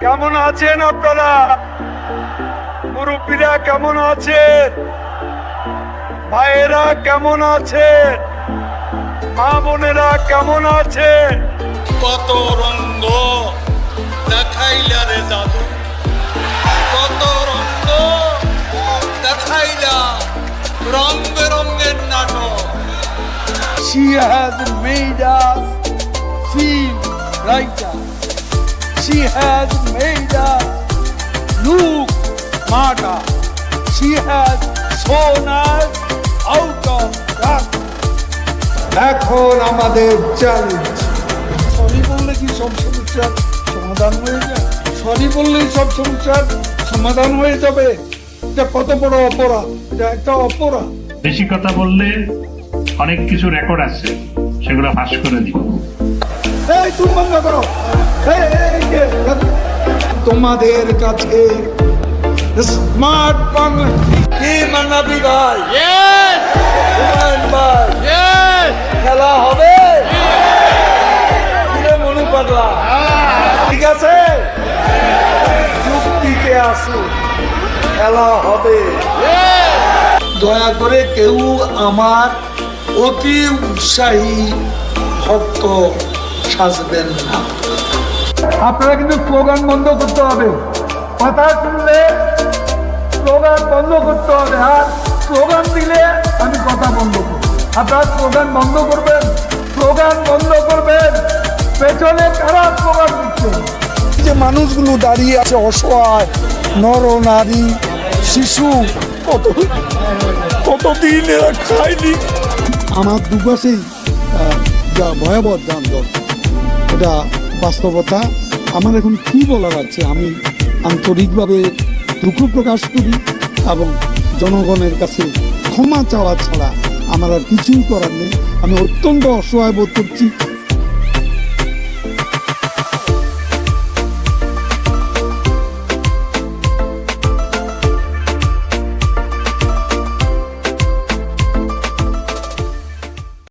কেমন আছেন আপনারা? মুরব্বীরা কেমন আছেন? ভাইয়েরা কেমন আছেন? মা বোনেরা কেমন আছেন? কত রঙ্গ দেখাইলা রে জাদু, কত রঙ্গ দেখাইলা, রং বেরঙ্গের নাটক। She has made us feel brighter. She has made us look smarter. She has shown us out of darkness. এখন আমাদের চ্যালেঞ্জ। সরি বললে কি সব সমস্যার সমাধান হয়ে যায়? সরি বললেই সব সমস্যার সমাধান হয়ে যাবে? এটা কত বড় অপরাধ! এটা একটা অপরাধ। বেশি কথা বললে অনেক কিছু রেকর্ড আছে, সেগুলো ফাঁস করে দিব। এই তুমি বন্ধ করো। তোমাদের কাছে স্মার্ট বাংলা কি মানাবি ভাই? ভাই খেলা হবে? মনে পাগলা ঠিক আছে, যুক্তিতে আসুন, খেলা হবে। দয়া করে কেউ আমার অতি উৎসাহী ভক্ত সাজবেন না। আপনারা কিন্তু স্লোগান বন্ধ করতে হবে। কথা শুনলে স্লোগান বন্ধ করতে হবে, আর স্লোগান দিলে আমি কথা বন্ধ করব। আপনারা স্লোগান বন্ধ করবেন, স্লোগান বন্ধ করবেন। পেছনে কারা স্লোগান দিচ্ছে? যে মানুষগুলো দাঁড়িয়ে আছে অসহায়, নর নারী শিশু, কতদিন এরা খায়নি। আমার দুপাশেই যা ভয়াবহ যানজট, এটা বাস্তবতা। আমার এখন কি বলার আছে? আমি আন্তরিকভাবে দুঃখ প্রকাশ করি এবং জনগণের কাছে ক্ষমা চাওয়া ছাড়া আমার আর কিছুই করার নেই। আমি অত্যন্ত অসহায় বোধ করছি।